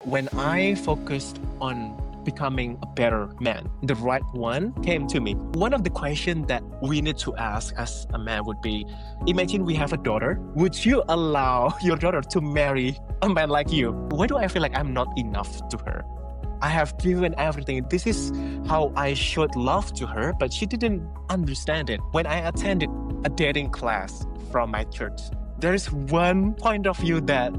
When I focused on becoming a better man, the right one came to me. One of the questions that we need to ask as a man would be, imagine we have a daughter. Would you allow your daughter to marry a man like you? Why do I feel like I'm not enough to her? I have given everything. This is how I showed love to her, but she didn't understand it. When I attended a dating class from my church, there is one point of view that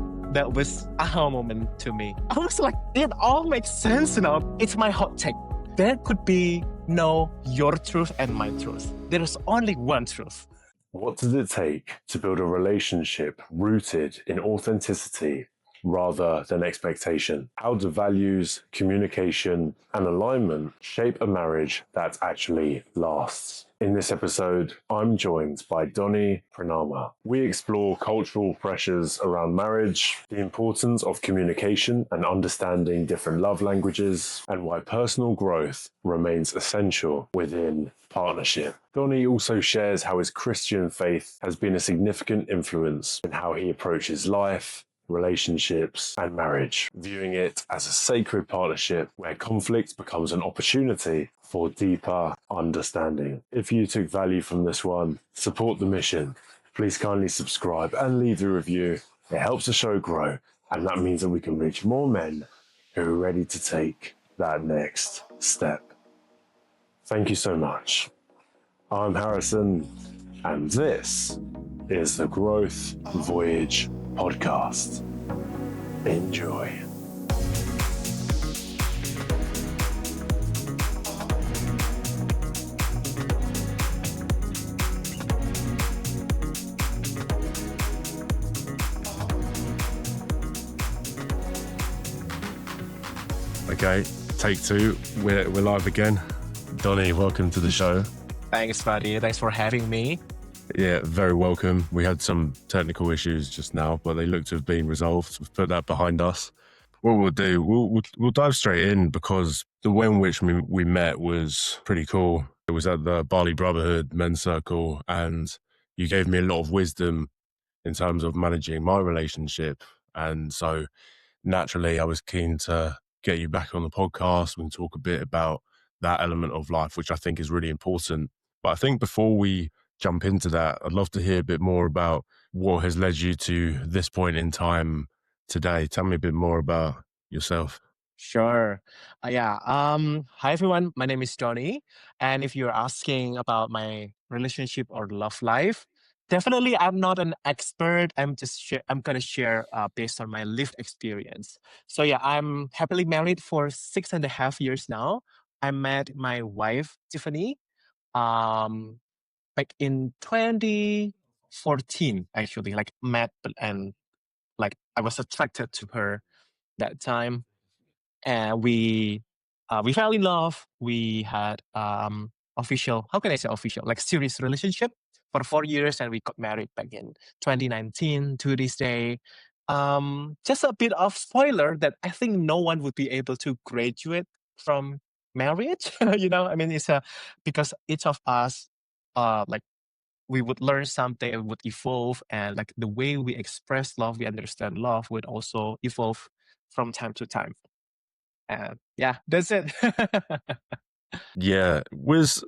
was aha moment to me. I was like, it all makes sense now. It's my hot take. There could be no your truth and my truth. There is only one truth. What does it take to build a relationship rooted in authenticity rather than expectation? How do values, communication, and alignment shape a marriage that actually lasts? In this episode, I'm joined by Doni Pranama. We explore cultural pressures around marriage, the importance of communication and understanding different love languages, and why personal growth remains essential within partnership. Doni also shares how his Christian faith has been a significant influence in how he approaches life, relationships, and marriage, viewing it as a sacred partnership where conflict becomes an opportunity for deeper understanding. If you took value from this one, support the mission. Please kindly subscribe and leave a review. It helps the show grow, and that means that we can reach more men who are ready to take that next step. Thank you so much. I'm Harrison, and this is the Growth Voyage Podcast. Enjoy. Okay, take two. We're live again. Doni, welcome to the show. Thanks, buddy. Thanks for having me. Yeah, very welcome. We had some technical issues just now, but they look to have been resolved. We've put that behind us. What we'll do, we'll dive straight in because the way in which we met was pretty cool. It was at the Bali Brotherhood Men's Circle, and you gave me a lot of wisdom in terms of managing my relationship. And so naturally, I was keen to get you back on the podcast. We can talk a bit about that element of life, which I think is really important. But I think before we jump into that, I'd love to hear a bit more about what has led you to this point in time today. Tell me a bit more about yourself. Sure. Hi, everyone. My name is Doni. And if you're asking about my relationship or love life, definitely I'm not an expert. I'm going to share based on my lived experience. So yeah, I'm happily married for 6.5 years now. I met my wife, Tiffany, um, back in 2014, actually, like met and like I was attracted to her that time. And we fell in love. We had official, how can I say official, like serious relationship for 4 years, and we got married back in 2019 to this day. Just a bit of spoiler that I think no one would be able to graduate from marriage. I mean, because each of us, like we would learn something, it would evolve, and like the way we express love, we understand love would also evolve from time to time. And yeah, that's it. Yeah. Was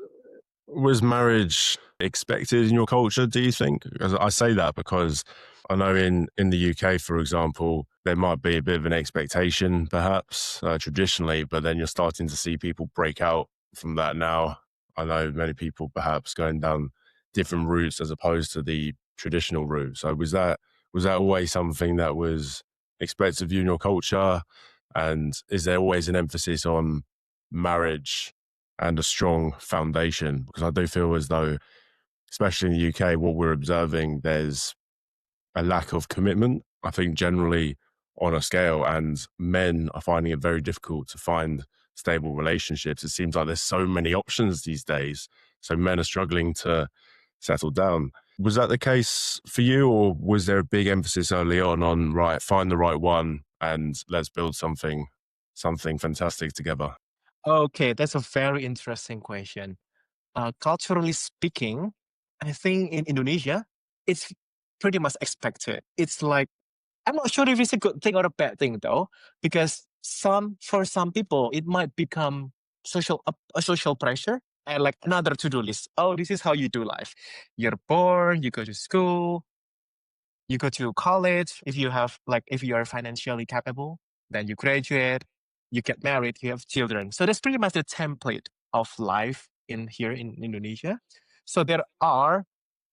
marriage expected in your culture, do you think? Because I say that because I know in the UK, for example, there might be a bit of an expectation perhaps traditionally, but then you're starting to see people break out from that now. I know many people perhaps going down different routes as opposed to the traditional route. So was that always something that was expected of you in your culture? And is there always an emphasis on marriage and a strong foundation? Because I do feel as though, especially in the UK, what we're observing, there's a lack of commitment, I think, generally on a scale, and men are finding it very difficult to find stable relationships. It seems like there's so many options these days. So men are struggling to settle down. Was that the case for you, or was there a big emphasis early on, right, find the right one and let's build something fantastic together? Okay, that's a very interesting question. Culturally speaking, I think in Indonesia, it's pretty much expected. It's like, I'm not sure if it's a good thing or a bad thing though, because For some people, it might become a social pressure and like another to-do list. Oh, this is how you do life. You're born, you go to school, you go to college. If you are financially capable, then you graduate, you get married, you have children. So that's pretty much the template of life in here in Indonesia. So there are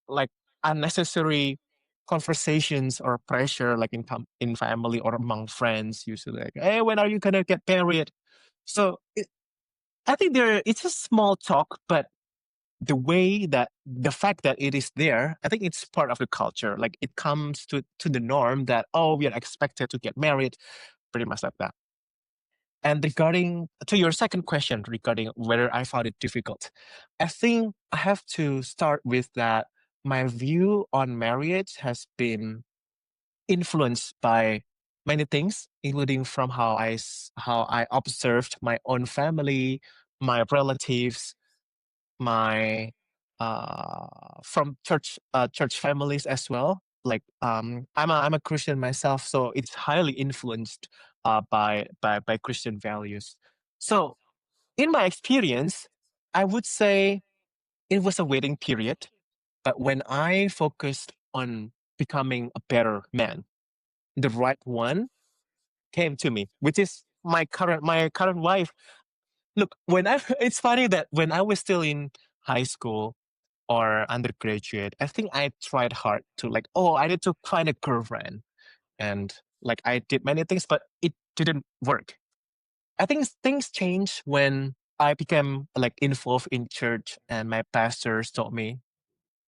like unnecessary conversations or pressure like in family or among friends usually like, hey, when are you gonna get married? So I think it's a small talk, but the fact that it is there, I think it's part of the culture. Like it comes to the norm that, oh, we are expected to get married, pretty much like that. And regarding to your second question regarding whether I found it difficult, I think I have to start with that my view on marriage has been influenced by many things, including from how I observed my own family, my relatives, my from church families as well. Like I'm a Christian myself, so it's highly influenced by Christian values. So in my experience, I would say it was a waiting period, but when I focused on becoming a better man, the right one came to me, which is my current wife. Look, it's funny that when I was still in high school or undergraduate, I think I tried hard to like, oh, I need to find a girlfriend. And like I did many things, but it didn't work. I think things changed when I became like involved in church and my pastors told me,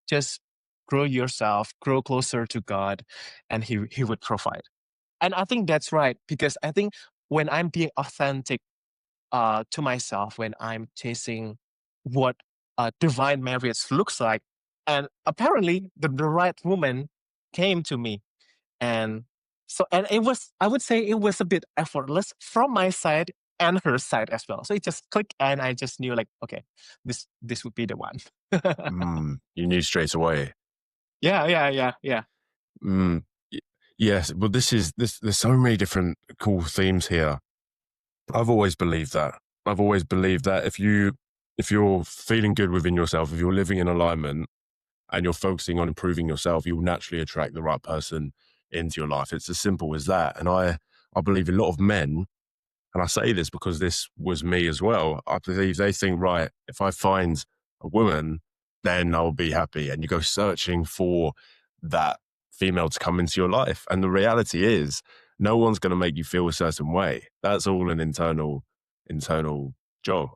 just grow yourself, grow closer to God, and he would provide. And I think that's right, because I think when I'm being authentic to myself, when I'm chasing what divine marriage looks like, and apparently the right woman came to me, and and it was, I would say it was a bit effortless from my side and her side as well. So it just clicked, and I just knew like, okay, this would be the one. You knew straight away. Yeah. Mm, yes, well, there's so many different cool themes here. I've always believed that. I've always believed that if you're feeling good within yourself, if you're living in alignment and you're focusing on improving yourself, you'll naturally attract the right person into your life. It's as simple as that. And I believe a lot of men, and I say this because this was me as well, I believe they think, right, if I find a woman, then I'll be happy. And you go searching for that female to come into your life. And the reality is, no one's going to make you feel a certain way. That's all an internal job.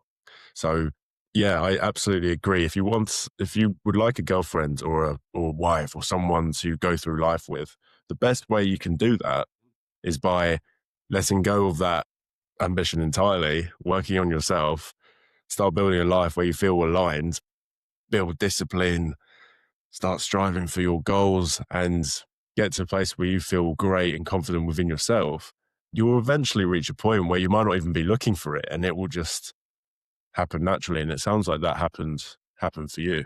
So yeah, I absolutely agree. If you would like a girlfriend or a wife or someone to go through life with, the best way you can do that is by letting go of that ambition entirely, working on yourself, start building a life where you feel aligned, build discipline, start striving for your goals, and get to a place where you feel great and confident within yourself. You will eventually reach a point where you might not even be looking for it, and it will just happen naturally. And it sounds like that happened for you.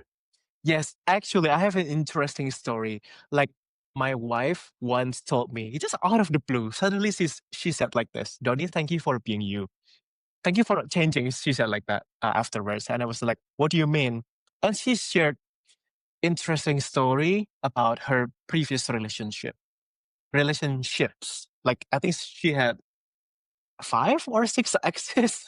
Yes, actually, I have an interesting story. Like my wife once told me, just out of the blue, suddenly she said like this, Donnie, thank you for being you. Thank you for not changing. She said like that afterwards. And I was like, what do you mean? And she shared interesting story about her previous relationships. Like I think she had 5 or 6 exes.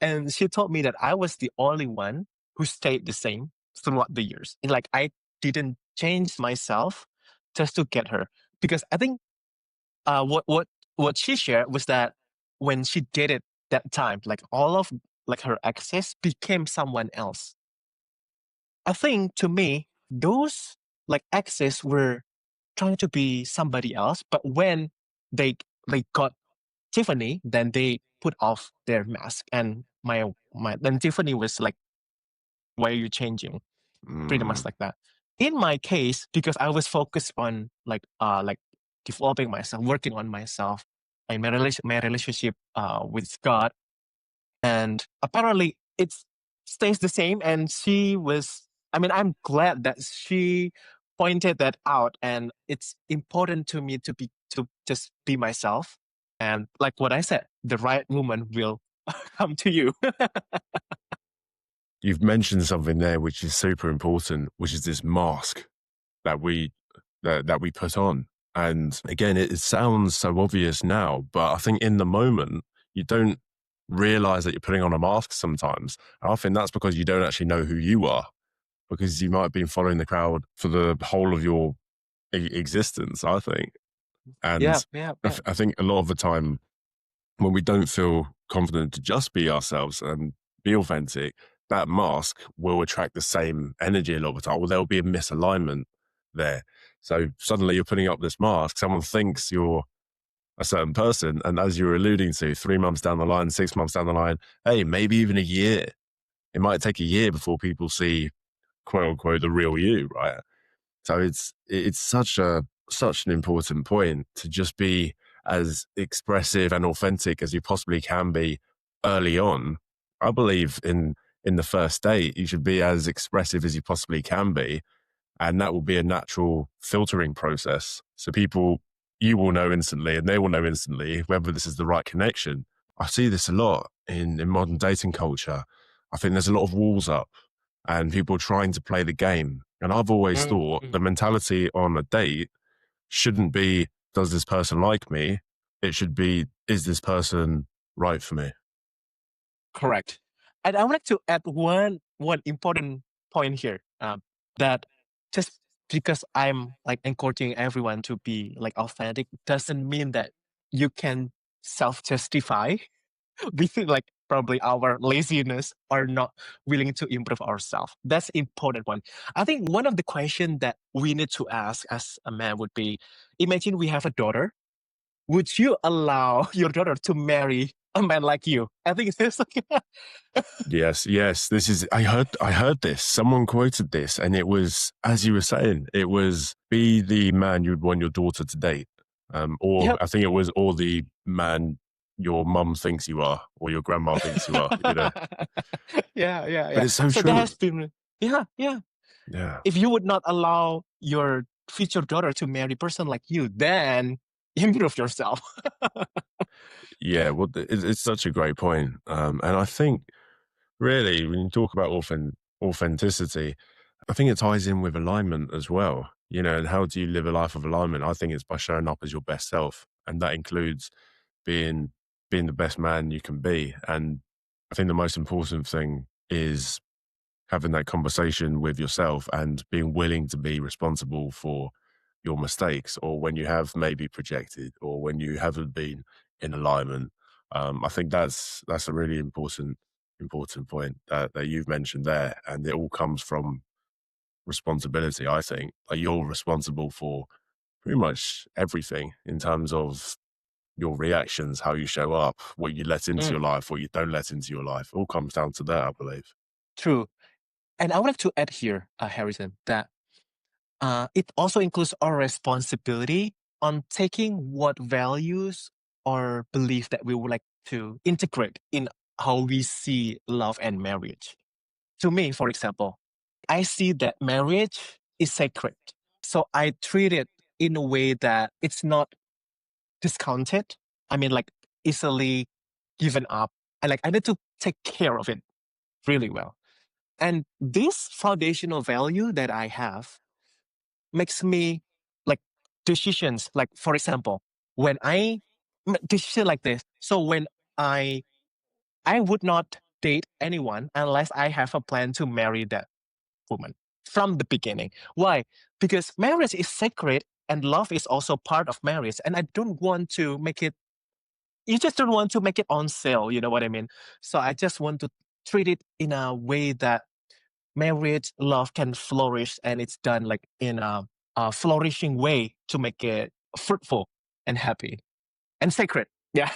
And she told me that I was the only one who stayed the same throughout the years. And like I didn't change myself just to get her. Because I think uh, what what what she shared was that when she dated that time, like all of like her exes became someone else. I think to me, those like exes were trying to be somebody else, but when they got Tiffany, then they put off their mask, and my then Tiffany was like, "Why are you changing?" Pretty much like that. In my case, because I was focused on like developing myself, working on myself, and my relationship with God, and apparently it stays the same. And she was, I mean, I'm glad that she pointed that out, and it's important to me to just be myself. And like what I said, the right woman will come to you. You've mentioned something there which is super important, which is this mask that we that we put on. And again, it sounds so obvious now, but I think in the moment you don't realize that you're putting on a mask sometimes. And I think that's because you don't actually know who you are, because you might have been following the crowd for the whole of your existence, I think. Yeah, And yeah, I, yeah. I think a lot of the time when we don't feel confident to just be ourselves and be authentic, that mask will attract the same energy a lot of the time, or there'll be a misalignment there. So suddenly you're putting up this mask, someone thinks you're a certain person. And as you're alluding to, 3 months down the line, 6 months down the line, hey, maybe even a year, it might take a year before people see quote unquote the real you, right? So it's such an important point to just be as expressive and authentic as you possibly can be early on. I believe in the first date, you should be as expressive as you possibly can be, and that will be a natural filtering process. So you will know instantly, and they will know instantly whether this is the right connection. I see this a lot in modern dating culture. I think there's a lot of walls up and people trying to play the game. And I've always thought Mm. the mentality on a date shouldn't be, does this person like me? It should be, is this person right for me? Correct. And I would like to add one important point here. That just because I'm like encouraging everyone to be like authentic doesn't mean that you can self-justify with like probably our laziness or not willing to improve ourselves. That's important one. I think one of the questions that we need to ask as a man would be: imagine we have a daughter. Would you allow your daughter to marry a man like you? I think it's like Yes. This is, I heard this. Someone quoted this, and it was, as you were saying, it was be the man you'd want your daughter to date. Or yep. I think it was, or the man your mum thinks you are, or your grandma thinks you are, you know. But Yeah. it's so So that true. has been yeah. Yeah. If you would not allow your future daughter to marry a person like you, then improve yourself. Yeah. Well, it's such a great point. And I think really, when you talk about authenticity, I think it ties in with alignment as well. You know, and how do you live a life of alignment? I think it's by showing up as your best self. And that includes being the best man you can be. And I think the most important thing is having that conversation with yourself and being willing to be responsible for your mistakes, or when you have maybe projected, or when you haven't been in alignment. I think that's a really important point that you've mentioned there, and it all comes from responsibility. I think like you're responsible for pretty much everything in terms of your reactions, how you show up, what you let into your Mm, life, what you don't let into your life. It all comes down to that, I believe. true. And I would like to add here, Harrison, that it also includes our responsibility on taking what values or belief that we would like to integrate in how we see love and marriage. To me, for example, I see that marriage is sacred. So I treat it in a way that it's not discounted. I mean, like easily given up. And like I need to take care of it really well. And this foundational value that I have makes me like decisions. Like, for example, when decision like this. So when I I would not date anyone unless I have a plan to marry that woman from the beginning. Why? Because marriage is sacred and love is also part of marriage. And I don't want to make it, you just don't want to make it on sale. You know what I mean? So I just want to treat it in a way that marriage, love can flourish and it's done like in a flourishing way to make it fruitful and happy and sacred. Yeah.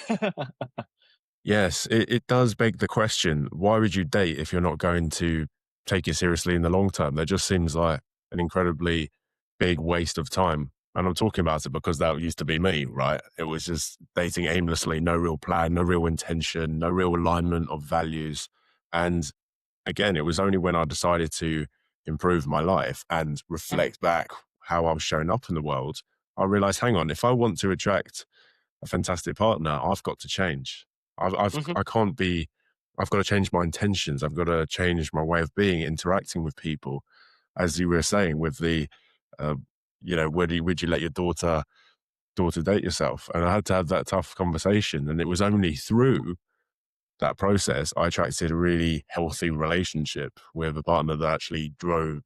Yes, it does beg the question, why would you date if you're not going to take it seriously in the long term? That just seems like an incredibly big waste of time. And I'm talking about it because that used to be me, right? It was just dating aimlessly, no real plan, no real intention, no real alignment of values. And again, it was only when I decided to improve my life and Mm, reflect back how I was showing up in the world, I realized, hang on, if I want to attract a fantastic partner, I've got to change. Mhm. I can't be, I've got to change my intentions. I've got to change my way of being, interacting with people. As you were saying with the, uh, would you let your daughter date yourself? And I had to have that tough conversation. And it was only through that process I attracted a really healthy relationship with a partner that actually drove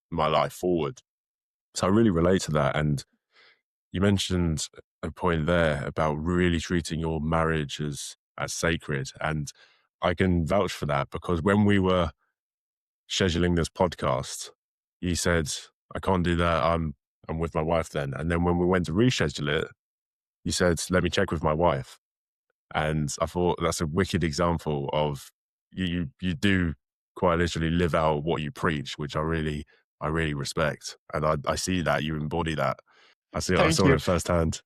my life forward. So I really relate to that. And you mentioned a point there about really treating your marriage as sacred. And I can vouch for that because when we were scheduling this podcast, you said, I can't do that. I'm with my wife then. And then when we went to reschedule it, you said, let me check with my wife. And I thought that's a wicked example of you do quite literally live out what you preach, which I really respect. And I see that you embody that. I Thank saw you. it firsthand.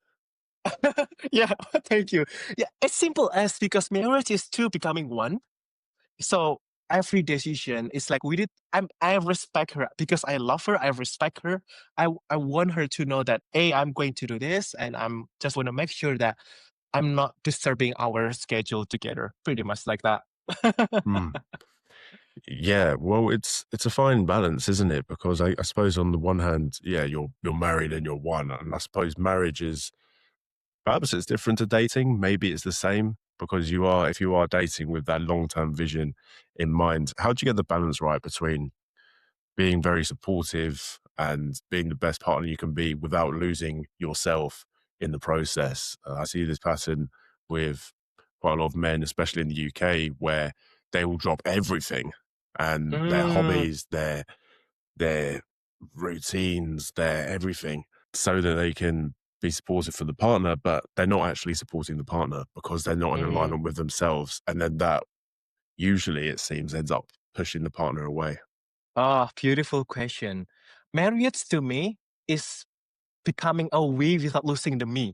Yeah, thank you. Yeah, as simple as because marriage is two becoming one. So every decision is like I respect her because I love her. I respect her. I want her to know that I'm going to do this, and I'm just want to make sure that I'm not disturbing our schedule together. Pretty much like that. Hmm. Yeah, well, it's a fine balance, isn't it? Because I suppose on the one hand, yeah, you're married and you're one, and I suppose marriage is perhaps it's different to dating. Maybe it's the same because if you are dating with that long term vision in mind, how do you get the balance right between being very supportive and being the best partner you can be without losing yourself in the process? I see this pattern with quite a lot of men, especially in the UK, where they will drop everything and their Mm, hobbies, their routines, their everything, so that they can be supportive for the partner, but they're not actually supporting the partner because they're not in mhm. alignment with themselves. And then that usually, it seems, ends up pushing the partner away. Ah, beautiful question. Marriage to me is becoming a we without losing the me.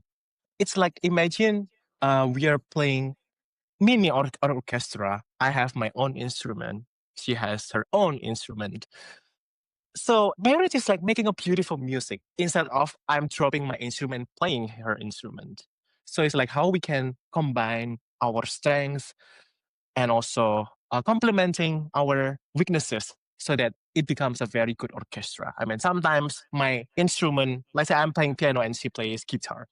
It's like imagine we are playing mini orchestra. I have my own instrument. She has her own instrument. So marriage is like making a beautiful music instead of I'm dropping my instrument, playing her instrument. So it's like how we can combine our strengths and also complementing our weaknesses so that it becomes a very good orchestra. I mean, sometimes my instrument, let's say I'm playing piano and she plays guitar.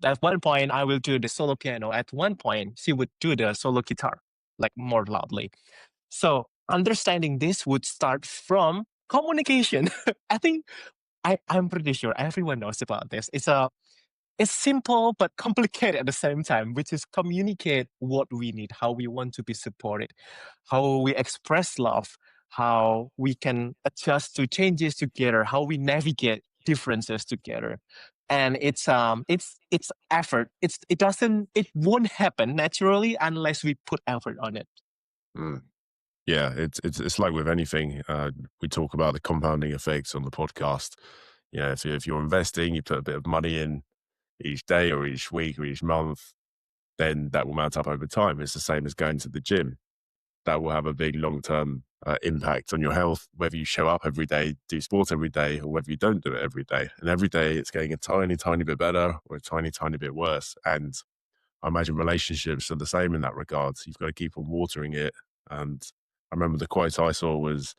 At one point, I will do the solo piano. At one point, she would do the solo guitar, like more loudly. So understanding this would start from communication. I think I'm pretty sure everyone knows about this. It's simple but complicated at the same time, which is communicate what we need, how we want to be supported, how we express love, how we can adjust to changes together, how we navigate differences together. And it's effort. It won't happen naturally unless we put effort on it. Mm. Yeah, it's like with anything. We talk about the compounding effects on the podcast. If you're investing, you put a bit of money in each day or each week or each month, then that will mount up over time. It's the same as going to the gym. That will have a big long term impact on your health, whether you show up every day, do sport every day, or whether you don't do it every day. And every day it's getting a tiny, tiny bit better or a tiny, tiny bit worse. And I imagine relationships are the same in that regard. You've got to keep on watering it. And I remember the quote I saw was,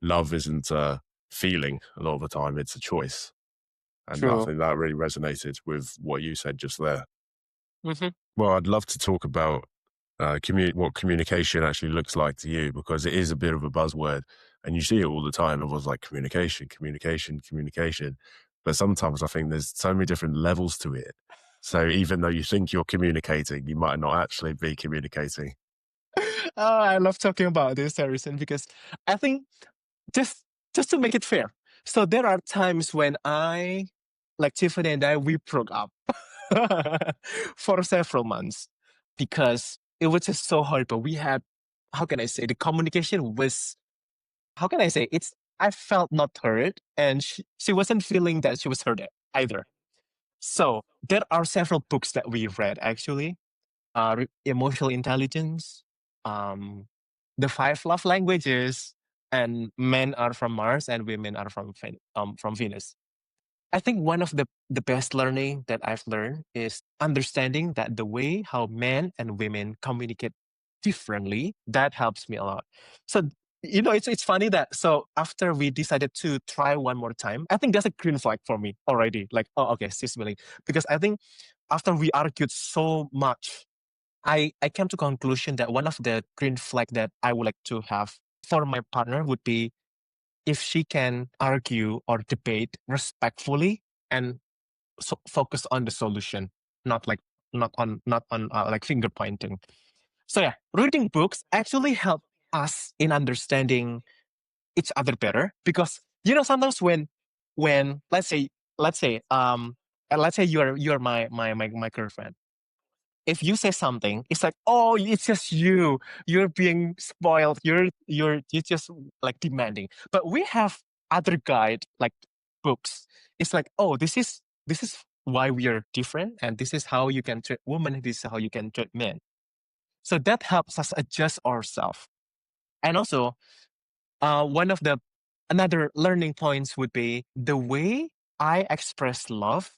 love isn't a feeling a lot of the time, it's a choice. And I True. think that really resonated with what you said just there. Hmm. Well, I'd love to talk about what communication actually looks like to you, because it is a bit of a buzzword and you see it all the time. Everyone's like communication, communication, communication. But sometimes I think there's so many different levels to it. So even though you think you're communicating, you might not actually be communicating. Oh, I love talking about this, Harrison, because I think just just to make it fair. So there are times when like Tiffany and I, we broke up for several months because it was just so horrible. We had, how can I say, the communication was, how can I say, I felt not heard, and she wasn't feeling that she was heard either. So there are several books that we read actually, emotional intelligence, um, the five love languages, and men are from Mars and women are from Venus. I think one of the best learning that I've learned is understanding that the way how men and women communicate differently, that helps me a lot. So, it's funny that so after we decided to try one more time, I think that's a green flag for me already. Like, oh, okay, she's willing. Because I think after we argued so much, I came to conclusion that one of the green flag that I would like to have for my partner would be if she can argue or debate respectfully and focus on the solution, not like not on like finger pointing. So yeah, reading books actually help us in understanding each other better because sometimes when let's say you're my girlfriend. If you say something, it's like, oh, it's just you're being spoiled, you're just like demanding. But we have other guide like books. It's like, oh, this is why we are different, and this is how you can treat women, this is how you can treat men. So that helps us adjust ourselves. And also, one of the another learning points would be the way I express love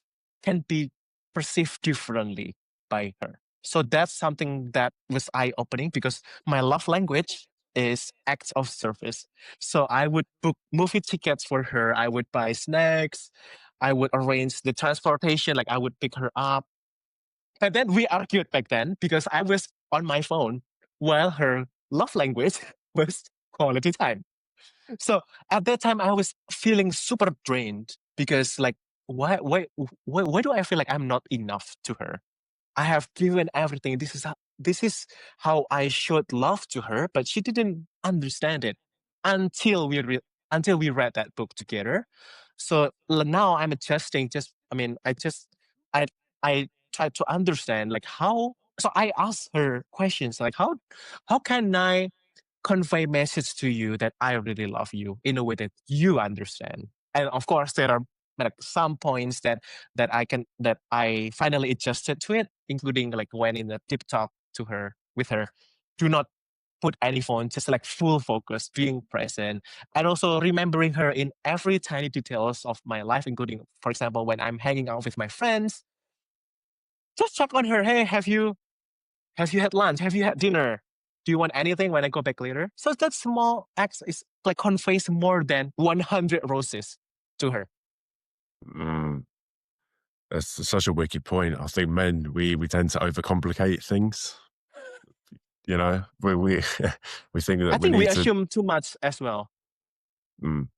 can be perceived differently by her. So that's something that was eye opening because my love language is acts of service. So I would book movie tickets for her. I would buy snacks. I would arrange the transportation. Like I would pick her up. And then we argued back then because I was on my phone while her love language was quality time. So at that time, I was feeling super drained because, like, why do I feel like I'm not enough to her? I have given everything. This is how I showed love to her, but she didn't understand it until until we read that book together. So now I'm adjusting. I I try to understand like how. So I ask her questions like how can I convey message to you that I really love you in a way that you understand. And of course, there are like some points that I finally adjusted to it, including like when in a deep talk to her with her, do not put any phone, just like full focus, being present, and also remembering her in every tiny details of my life, including, for example, when I'm hanging out with my friends, just check on her. Hey, have you had lunch? Have you had dinner? Do you want anything when I go back later? So that small act is like conveys more than 100 roses to her. Mm, that's such a wicked point. I think men, we tend to overcomplicate things. You know, we we think that I we think we need to. assume too much as well. Mm.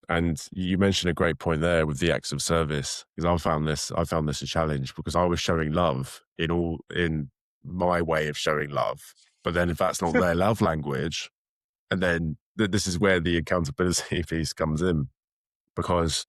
And you mentioned a great point there with the acts of service, because I found this a challenge because I was showing love in my way of showing love, but then if that's not their love language, and then this is where the accountability piece comes in, because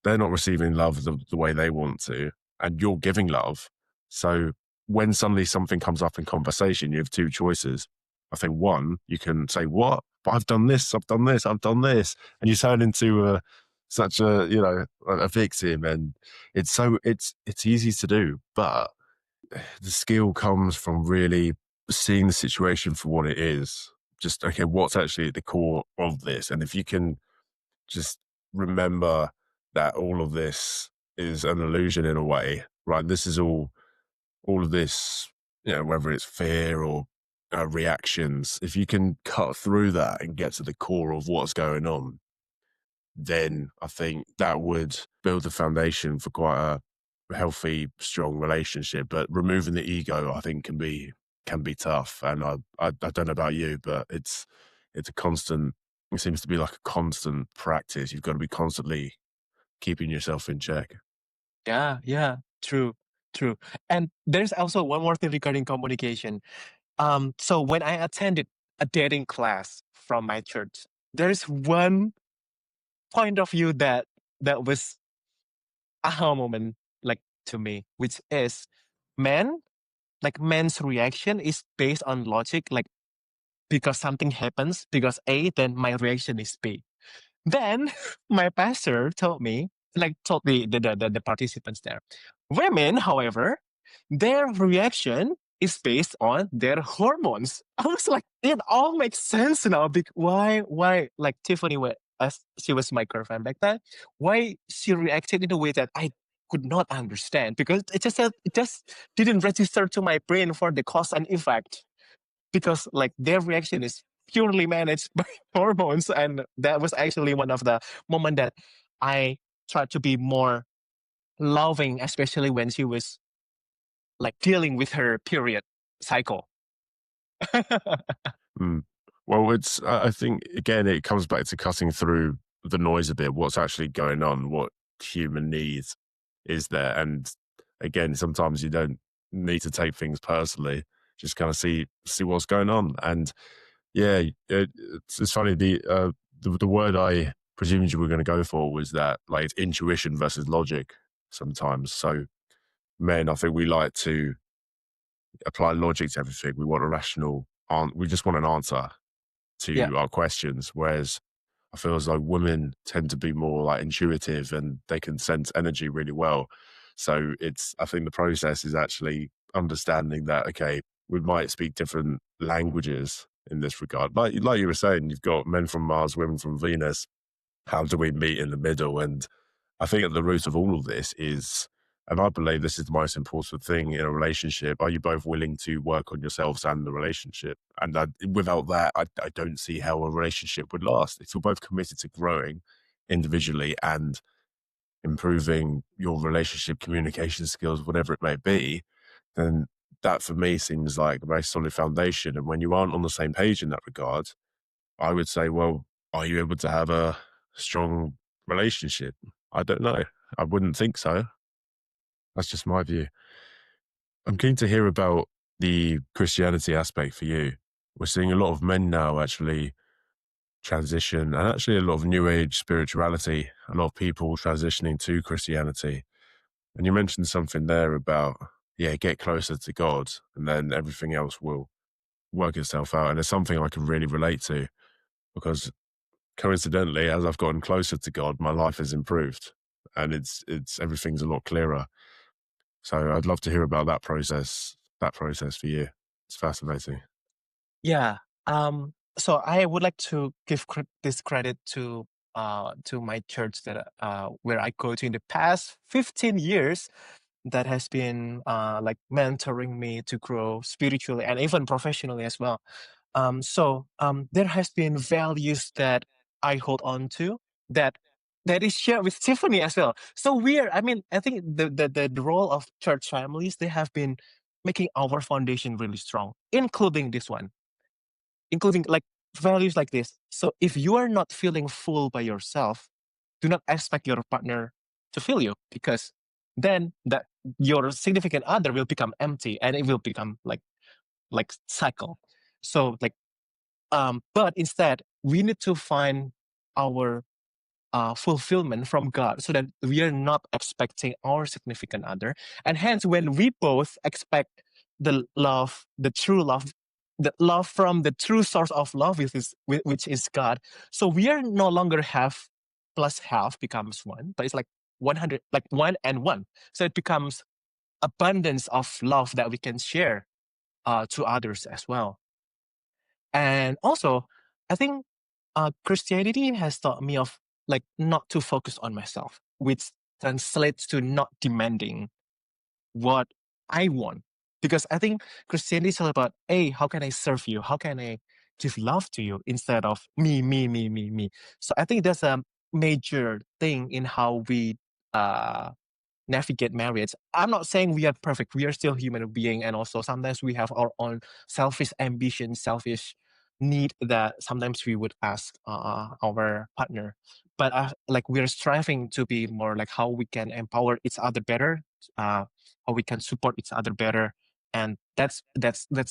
they're not receiving love the way they want to, and you're giving love. So when suddenly something comes up in conversation, you have two choices. I think one, you can say, what? But I've done this, I've done this, I've done this. And you turn into such a victim. And it's easy to do, but the skill comes from really seeing the situation for what it is. Just, okay, what's actually at the core of this? And if you can just remember that all of this is an illusion in a way, right? This is all of this, whether it's fear or reactions. If you can cut through that and get to the core of what's going on, then I think that would build the foundation for quite a healthy, strong relationship. But removing the ego, I think, can be tough. And I don't know about you, but it's a constant. It seems to be like a constant practice. You've got to be constantly keeping yourself in check. Yeah, true, true. And there's also one more thing regarding communication. So when I attended a dating class from my church, there's one point of view that was aha moment like to me, which is men men's reaction is based on logic, like because something happens because A, then my reaction is B. Then my pastor told the participants there. Women, however, their reaction is based on their hormones. I was like, it all makes sense now. Why, like Tiffany, as she was my girlfriend back then, why she reacted in a way that I could not understand, because it just didn't register to my brain for the cause and effect, because like their reaction is purely managed by hormones, and that was actually one of the moment that I tried to be more loving, especially when she was like dealing with her period cycle. Mm. Well, I think, again, it comes back to cutting through the noise a bit, what's actually going on, what human needs is there. And again, sometimes you don't need to take things personally, just kind of see what's going on. And yeah, it's funny. The word I presumed you were going to go for was that, like, it's intuition versus logic sometimes. So men, I think we like to apply logic to everything. We want a rational we just want an answer Yeah. to our questions. Whereas I feel as though women tend to be more like intuitive and they can sense energy really well. So I think the process is actually understanding that, okay, we might speak different languages in this regard. Like you were saying, you've got men from Mars, women from Venus. How do we meet in the middle? And I think at the root of all of this is, and I believe this is the most important thing in a relationship, are you both willing to work on yourselves and the relationship? And without that, I don't see how a relationship would last. If you're both committed to growing individually and improving your relationship communication skills, whatever it may be, then that for me seems like a very solid foundation. And when you aren't on the same page in that regard, I would say, well, are you able to have a strong relationship? I don't know. I wouldn't think so. That's just my view. I'm keen to hear about the Christianity aspect for you. We're seeing a lot of men now actually transition, and actually a lot of new age spirituality, a lot of people transitioning to Christianity. And you mentioned something there about, yeah, get closer to God and then everything else will work itself out. And it's something I can really relate to, because coincidentally, as I've gotten closer to God, my life has improved and it's everything's a lot clearer. So I'd love to hear about that process for you. It's fascinating. Yeah. So I would like to give this credit to my church that where I go to in the past 15 years, that has been like mentoring me to grow spiritually and even professionally as well. There has been values that I hold on to, that is shared with Tiffany as well. So weird. I mean, I think the role of church families, they have been making our foundation really strong, including this one, including like values like this. So if you are not feeling full by yourself, do not expect your partner to fill you, because then that your significant other will become empty and it will become like cycle. So like but instead we need to find our fulfillment from God, so that we are not expecting our significant other. And hence, when we both expect the love, the love from the true source of love, which is God, so we are no longer half plus half becomes one, but it's like 100, like one and one. So it becomes abundance of love that we can share to others as well. And also, I think Christianity has taught me of like not to focus on myself, which translates to not demanding what I want. Because I think Christianity is all about, hey, how can I serve you? How can I give love to you, instead of me, me, me, me, me. So I think that's a major thing in how we uh, navigate marriage. I'm not saying we are perfect. We are still human being, and also sometimes we have our own selfish ambition, selfish need that sometimes we would ask our partner. But like we're striving to be more like how we can empower each other better, how we can support each other better, and that's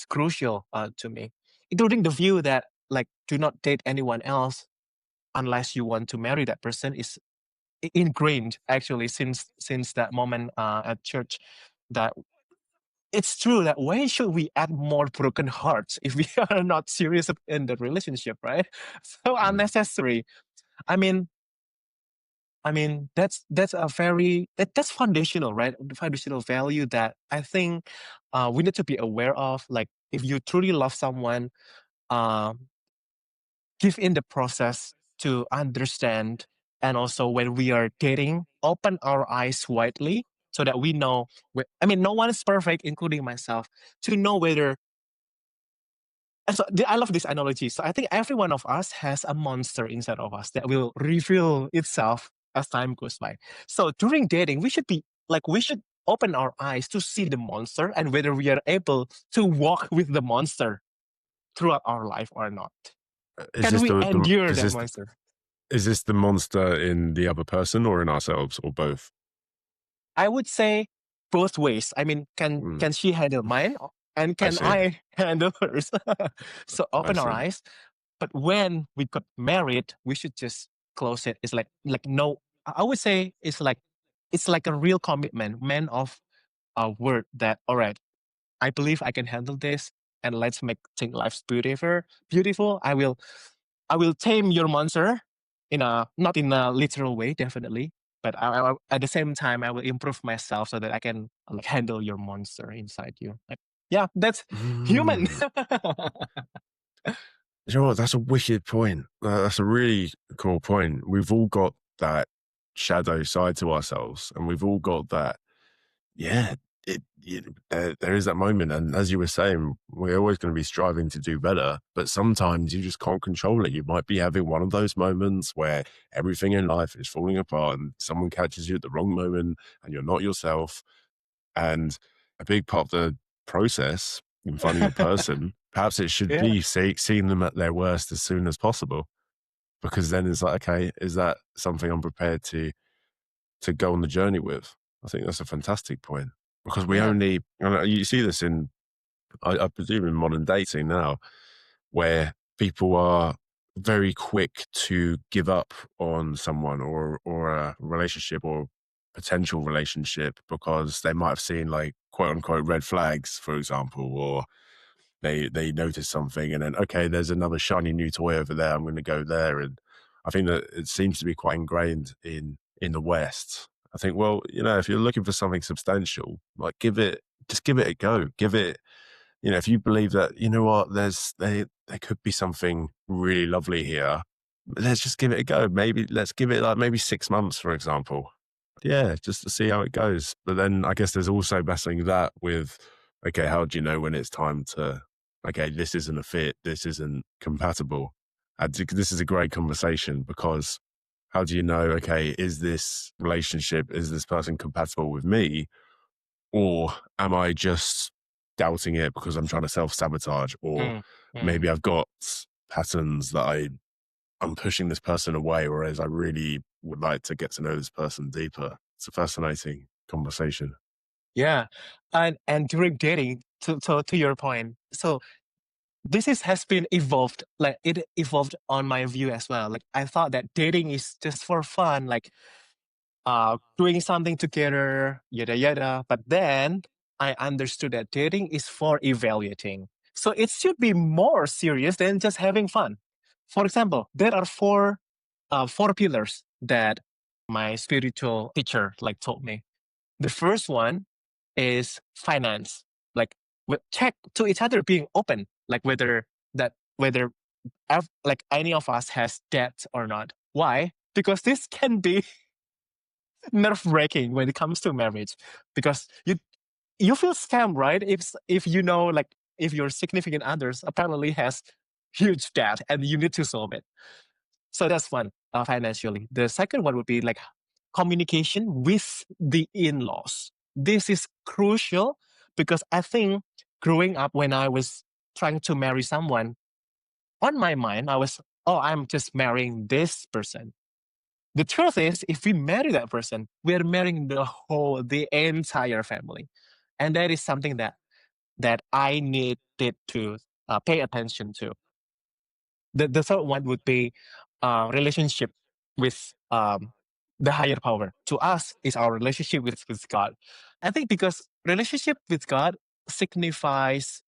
crucial to me, including the view that like do not date anyone else unless you want to marry that person is ingrained actually since that moment at church, that it's true that why should we add more broken hearts if we are not serious in the relationship, right? So Mm. unnecessary. I mean, that's a very that's foundational, right? The foundational value that I think we need to be aware of. Like if you truly love someone, uh, give in the process to understand, and also when we are dating, open our eyes widely so that we know. I mean, no one is perfect, including myself, to know whether. And so I love this analogy. So I think every one of us has a monster inside of us that will reveal itself as time goes by. So during dating, we should open our eyes to see the monster and whether we are able to walk with the monster throughout our life or not. Is Can this we the endure that monster? is this the monster in the other person or in ourselves or both? I would say both ways. I mean, Mm, can she handle mine, and I can see. I handle hers? So I open our see. eyes. But when we got married, we should just close it. It's like no. I would say it's like a real commitment, man of a word that all right. I believe I can handle this, and let's make things life beautiful. Beautiful. I will tame your monster in a not in a literal way, definitely. But at the same time, I will improve myself so that I can like handle your monster inside you. Like, yeah, that's human. Mm. You know what? That's a wicked point. That's a really cool point. We've all got that shadow side to ourselves, and we've all got that. Yeah, there is that moment, and as you were saying, we're always going to be striving to do better. But sometimes you just can't control it. You might be having one of those moments where everything in life is falling apart, and someone catches you at the wrong moment, and you're not yourself. And a big part of the process in finding a person, perhaps it should Yeah. be seeing them at their worst as soon as possible, because then it's like, okay, is that something I'm prepared to go on the journey with? I think that's a fantastic point, because we Yeah. only, and you see this in, I presume in modern dating now, where people are very quick to give up on someone or a relationship or potential relationship because they might have seen like quote unquote red flags, for example, or they notice something and then, okay, there's another shiny new toy over there, I'm going to go there. And I think that it seems to be quite ingrained in the West. I think, well, if you're looking for something substantial, like just give it a go. Give it, if you believe that, you know what, there could be something really lovely here, let's just give it a go. Maybe let's give it like maybe 6 months, for example. Yeah, just to see how it goes. But then I guess there's also messing that with, okay, how do you know when it's time to, okay, this isn't a fit, this isn't compatible. This is a great conversation, because how do you know, okay, is this person compatible with me? Or am I just doubting it because I'm trying to self-sabotage? Or Mm, mm. maybe I've got patterns that I'm pushing this person away, whereas I really would like to get to know this person deeper. It's a fascinating conversation. Yeah. And during dating, to your point, so has been evolved. Like it evolved on my view as well. Like I thought that dating is just for fun, like doing something together, yada yada. But then I understood that dating is for evaluating. So it should be more serious than just having fun. For example, there are four pillars that my spiritual teacher like told me. The first one is finance. Like check to each other being open, like whether like any of us has debt or not. Why? Because this can be nerve wracking when it comes to marriage, because you feel scammed, right? If you know, like if your significant others apparently has huge debt and you need to solve it. So that's one, financially. The second one would be like communication with the in-laws. This is crucial because I think growing up when I was trying to marry someone, on my mind, I was, oh, I'm just marrying this person. The truth is, if we marry that person, we're marrying the entire family. And that is something that I needed to pay attention to. The third one would be relationship with the higher power. To us, is our relationship with God. I think because relationship with God signifies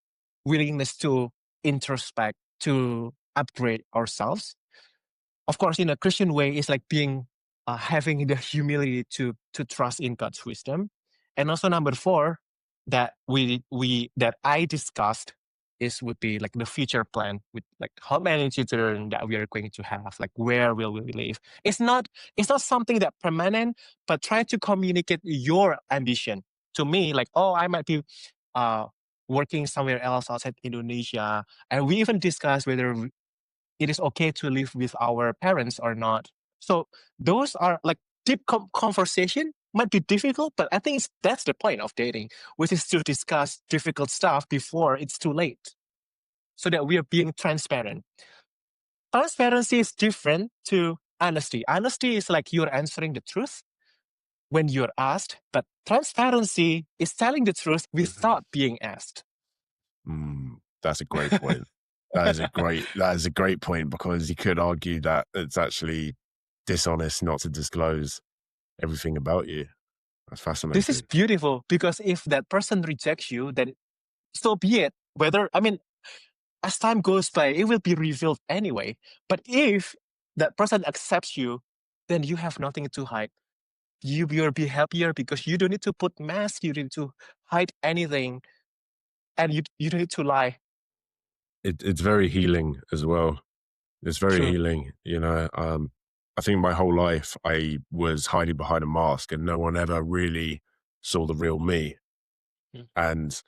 willingness to introspect, to upgrade ourselves. Of course, in a Christian way, it's like being having the humility to trust in God's wisdom. And also number four that I discussed would be like the future plan with like how many children that we are going to have, like where will we live. It's not something that permanent, but try to communicate your ambition to me, like, oh, I might be uh working somewhere else outside Indonesia, and we even discuss whether it is okay to live with our parents or not. So those are like deep conversation might be difficult, but I think that's the point of dating, which is to discuss difficult stuff before it's too late, so that we are being transparent. Transparency is different to honesty. Honesty is like you're answering the truth when you're asked, but transparency is telling the truth without being asked. That's a great point. That is a great point, because you could argue that it's actually dishonest not to disclose everything about you. That's fascinating. This is beautiful, because if that person rejects you, then so be it. As time goes by, it will be revealed anyway. But if that person accepts you, then you have nothing to hide. You will be happier because you don't need to put mask, you don't need to hide anything, and you don't need to lie. It's very healing as well. It's very True. healing, I think my whole life I was hiding behind a mask, and no one ever really saw the real me. Mm. And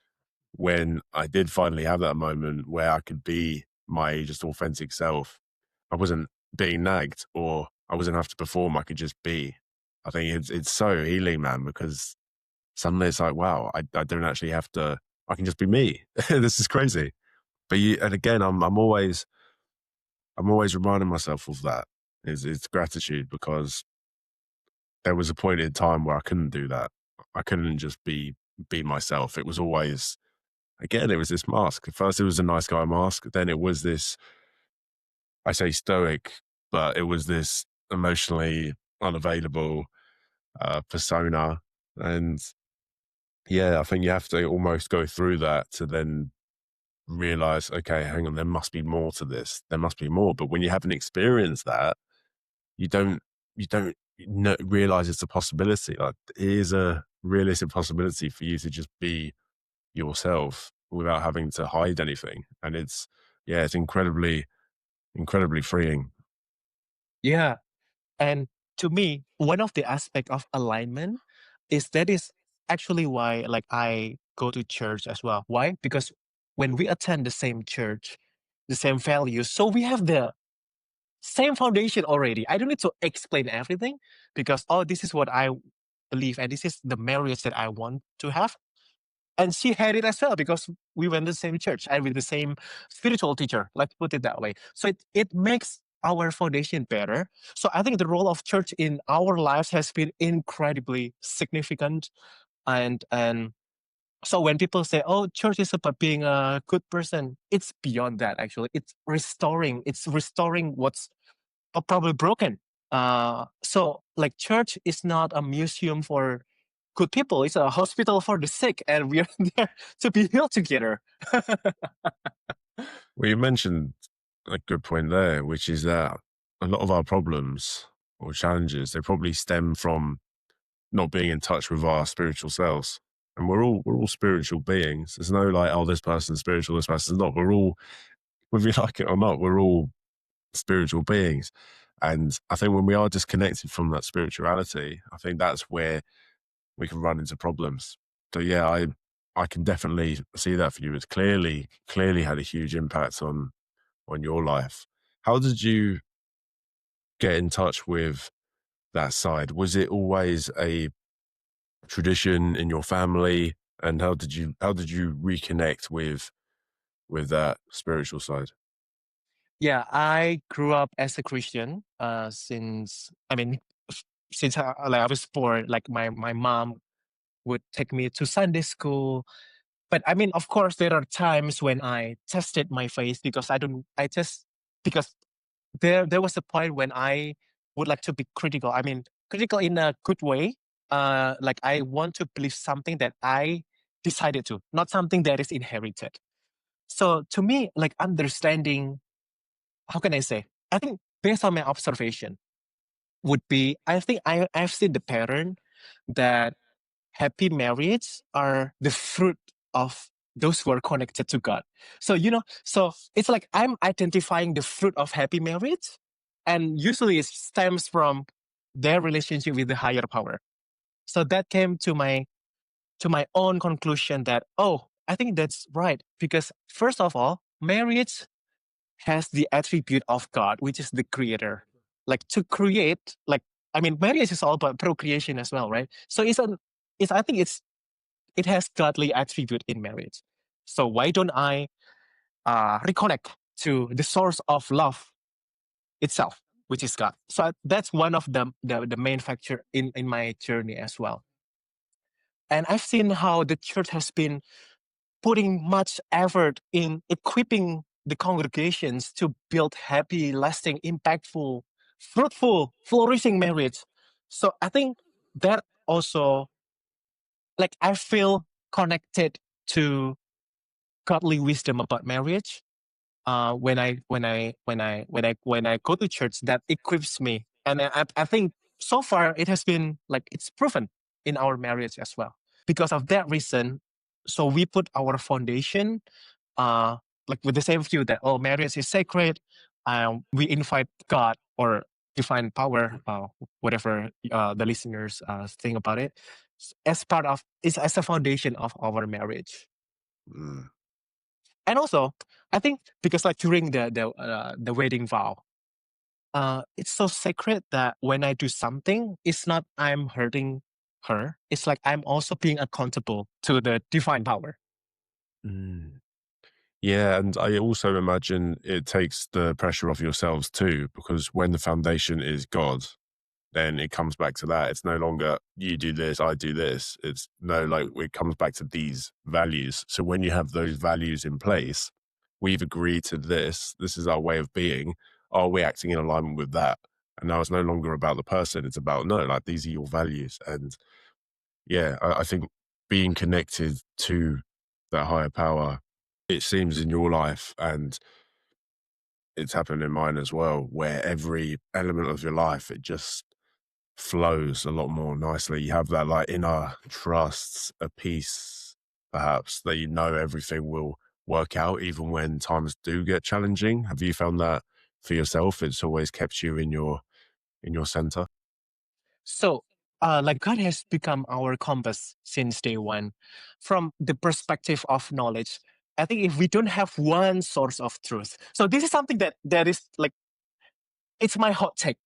when I did finally have that moment where I could be my just authentic self, I wasn't being nagged, or I wasn't have to perform. I could just be. I think it's so healing, man, because suddenly it's like, wow, I don't actually have to. I can just be me. This is crazy. But and again, I'm always reminding myself of that. It's gratitude, because there was a point in time where I couldn't do that. I couldn't just be myself. It was always, again, it was this mask. At first it was a nice guy mask. Then it was this, I say stoic, but it was this emotionally unavailable persona. And yeah, I think you have to almost go through that to then realize, okay, hang on, there must be more to this. There must be more. But when you haven't experienced that, you don't realize it's a possibility. Like, it is a realistic possibility for you to just be yourself without having to hide anything. And it's incredibly, incredibly freeing. Yeah. And to me, one of the aspect of alignment is actually why like I go to church as well. Why? Because when we attend the same church, the same values, so we have the same foundation already. I don't need to explain everything, because oh, this is what I believe and this is the marriage that I want to have. And she had it as well, because we went to the same church and with the same spiritual teacher. Let's put it that way. So it makes our foundation better. So I think the role of church in our lives has been incredibly significant. And so when people say, "Oh, church is about being a good person," it's beyond that. Actually, it's restoring. It's restoring what's probably broken. So like church is not a museum for good people. It's a hospital for the sick, and we are there to be healed together. Well, you mentioned a good point there, which is that a lot of our problems or challenges, they probably stem from not being in touch with our spiritual selves. And we're all spiritual beings. There's no like, oh, this person's spiritual, this person's not. We're all, whether you like it or not, we're all spiritual beings. And I think when we are disconnected from that spirituality, I think that's where we can run into problems. So yeah, I can definitely see that for you. It's clearly had a huge impact on your life. How did you get in touch with that side? Was it always a tradition in your family? And how did you reconnect with that spiritual side? Yeah, I grew up as a Christian. Since I was born, like my mom would take me to Sunday school. But I mean, of course, there are times when I tested my faith, because because there was a point when I would like to be critical. I mean, critical in a good way. Like I want to believe something that I decided to, not something that is inherited. So to me, like understanding, how can I say? I think based on my observation would be, I think I've seen the pattern that happy marriages are the fruit of those who are connected to God. So, so it's like I'm identifying the fruit of happy marriage, and usually it stems from their relationship with the higher power. So that came to my own conclusion that, oh, I think that's right. Because first of all, marriage has the attribute of God, which is the creator. Like to create, I mean, marriage is all about procreation as well, right? So I think it has godly attribute in marriage. So why don't I reconnect to the source of love itself, which is God? So that's one of the main factor in my journey as well. And I've seen how the church has been putting much effort in equipping the congregations to build happy, lasting, impactful, fruitful, flourishing marriage. So I think that also, like, I feel connected to godly wisdom about marriage. When I go to church, that equips me, and I think so far it has been like it's proven in our marriage as well. Because of that reason, so we put our foundation, like with the same view that marriage is sacred. We invite God or divine power, whatever the listeners think about it, as part of is as a foundation of our marriage. Mm. And also, I think because like during the wedding vow, it's so sacred that when I do something, it's not I'm hurting her. It's like I'm also being accountable to the divine power. Mm. Yeah, and I also imagine it takes the pressure off yourselves too, because when the foundation is God, then it comes back to that. It's no longer you do this, I do this. It's no, like it comes back to these values. So when you have those values in place, we've agreed to this. This is our way of being. Are we acting in alignment with that? And now it's no longer about the person. It's about, no, like these are your values. And yeah, I think being connected to that higher power, it seems in your life, and it's happened in mine as well, where every element of your life, it just flows a lot more nicely. You have that like inner trust, a peace, perhaps, that you know everything will work out even when times do get challenging. Have you found that for yourself? It's always kept you in your center. So, like God has become our compass since day one. From the perspective of knowledge, I think if we don't have one source of truth, so this is something that is like it's my hot take.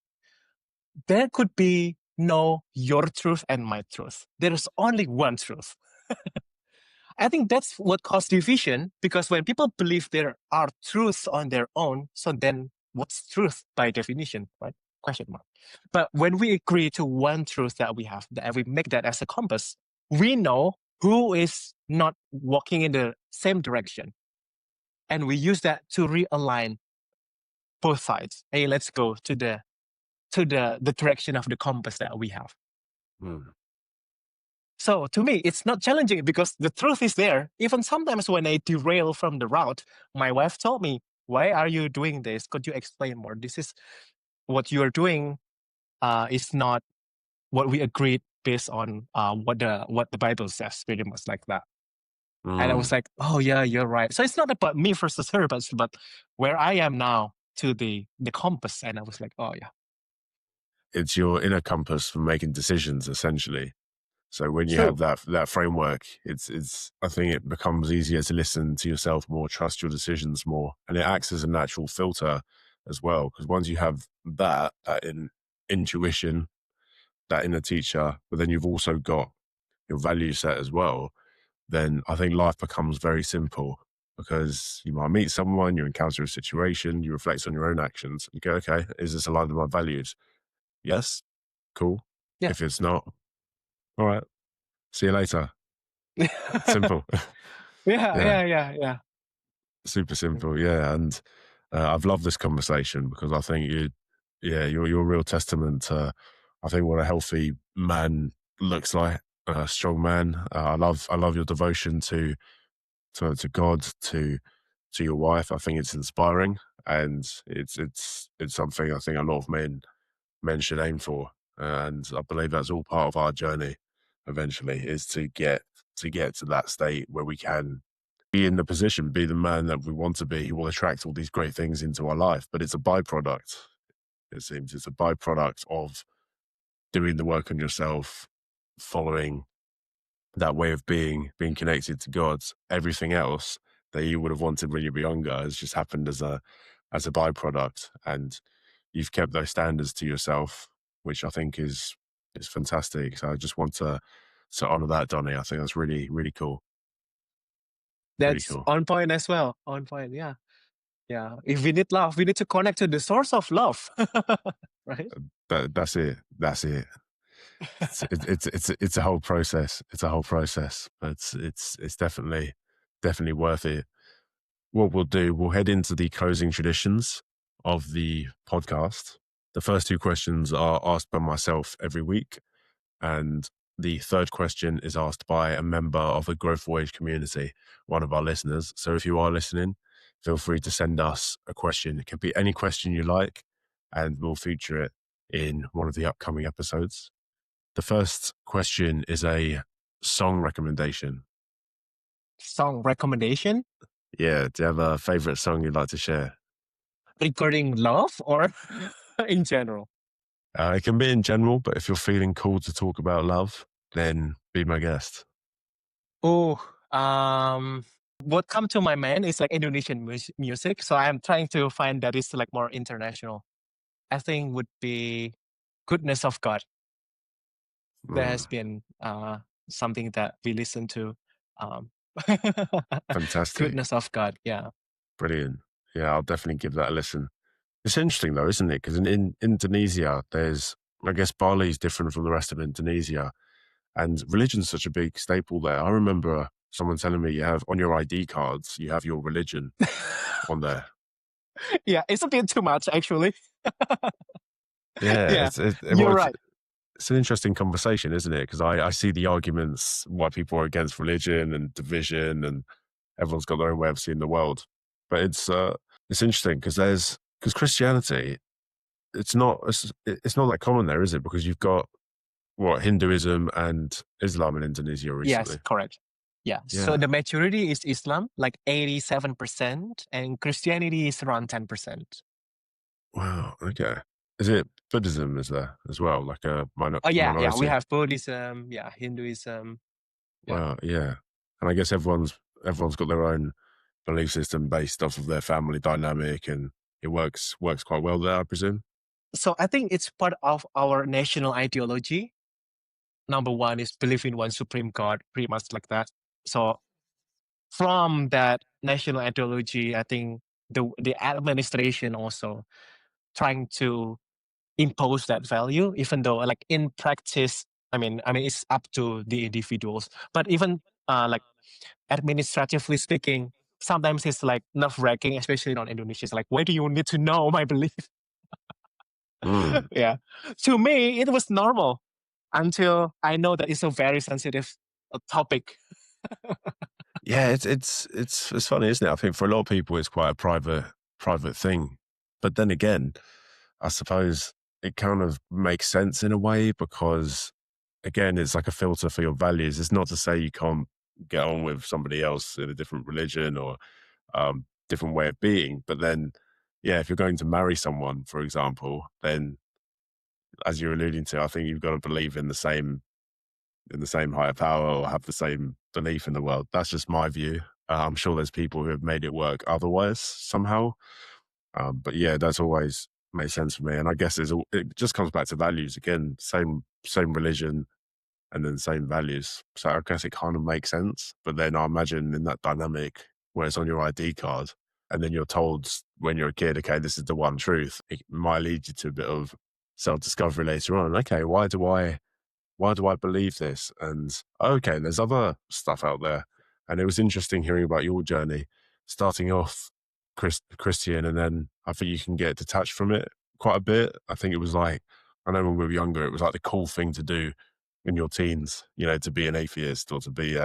There could be no your truth and my truth. There is only one truth. I think that's what caused division, because when people believe there are truths on their own, so then what's truth by definition, right? Question mark. But when we agree to one truth that we have, that we make that as a compass, we know who is not walking in the same direction. And we use that to realign both sides. Hey, let's go to the direction of the compass that we have. Mm. So to me, it's not challenging because the truth is there. Even sometimes when I derail from the route, my wife told me, "Why are you doing this? Could you explain more? This is what you are doing. Is not what we agreed based on what the Bible says." Pretty much like that. And I was like, "Oh yeah, you're right." So it's not about me versus her, but where I am now to the compass. And I was like, "Oh yeah, It's your inner compass for making decisions, essentially. So when you have true." that framework, it's I think it becomes easier to listen to yourself more, trust your decisions more, and it acts as a natural filter as well. Because once you have that intuition, that inner teacher, but then you've also got your value set as well, then I think life becomes very simple, because you might meet someone, you encounter a situation, you reflect on your own actions, you go, okay, is this aligned with my values? Yes, cool. Yeah. If it's not, all right, see you later. Simple. Yeah, Yeah. super simple. Yeah, and I've loved this conversation, because I think you're a real testament to, I think, what a healthy man looks like, a strong man. I love your devotion to God, to your wife. I think it's inspiring, and it's something I think a lot of men should aim for, and I believe that's all part of our journey. Eventually, is to get to that state where we can be in the position, be the man that we want to be. He will attract all these great things into our life, but it's a byproduct. It seems it's a byproduct of doing the work on yourself, following that way of being connected to God. Everything else that you would have wanted when you were younger has just happened as a byproduct, and you've kept those standards to yourself, which I think is fantastic. So I just want to honor that, Donny. I think that's really, really cool. Really That's cool. on point as well. On point, yeah. Yeah. If we need love, we need to connect to the source of love. Right? That's it. That's it. It's a whole process. It's a whole process. It's definitely worth it. What we'll do, we'll head into the closing traditions of the podcast. The first two questions are asked by myself every week, and the third question is asked by a member of the Growth Voyage community, one of our listeners. So if you are listening, feel free to send us a question. It can be any question you like, and we'll feature it in one of the upcoming episodes. The first question is a song recommendation. Song recommendation Yeah, do you have a favorite song you'd like to share? regarding love or in general? It can be in general, but if you're feeling cool to talk about love, then be my guest. Oh, what come to my mind is like Indonesian music. So I'm trying to find that is like more international. I think would be Goodness of God. There has been something that we listen to. Um, Fantastic. Goodness of God, yeah. Brilliant. Yeah, I'll definitely give that a listen. It's interesting though, isn't it? Because in Indonesia, I guess Bali is different from the rest of Indonesia, and religion's such a big staple there. I remember someone telling me you have on your ID cards, you have your religion on there. Yeah, it's a bit too much actually. Yeah, Yeah, you're right. It's an interesting conversation, isn't it? Because I see the arguments why people are against religion and division, and everyone's got their own way of seeing the world. But it's interesting because Christianity, it's not that common there, is it? Because you've got Hinduism and Islam in Indonesia recently. Yes, correct. Yeah. So the majority is Islam, like 87%, and Christianity is around 10%. Wow. Okay. Is it Buddhism? Is there as well, like a Oh yeah, minority? yeah. We have Buddhism, yeah, Hinduism. Yeah. Wow. Yeah. And I guess everyone's got their own belief system based off of their family dynamic, and it works quite well there, I presume. So I think it's part of our national ideology. Number one is believe in one supreme God, pretty much like that. So from that national ideology, I think the administration also trying to impose that value, even though like in practice, I mean it's up to the individuals. But even like administratively speaking, sometimes it's like nerve-wracking, especially in Indonesia. It's like, why do you need to know my belief? Yeah. To me, it was normal until I know that it's a very sensitive topic. Yeah, it's funny, isn't it? I think for a lot of people, it's quite a private thing. But then again, I suppose it kind of makes sense in a way because, again, it's like a filter for your values. It's not to say you can't get on with somebody else in a different religion or different way of being. But then, yeah, if you're going to marry someone, for example, then as you're alluding to, I think you've got to believe in the same higher power or have the same belief in the world. That's just my view. I'm sure there's people who have made it work otherwise somehow. But yeah, that's always made sense for me. And I guess it just comes back to values again, same religion and then same values. So I guess it kind of makes sense. But then I imagine in that dynamic where it's on your ID card and then you're told when you're a kid, okay, this is the one truth, it might lead you to a bit of self-discovery later on. Okay, why do I believe this? And okay, there's other stuff out there. And it was interesting hearing about your journey, starting off Christian, and then I think you can get detached from it quite a bit. I think it was like, I know when we were younger, it was like the cool thing to do in your teens, to be an atheist or to be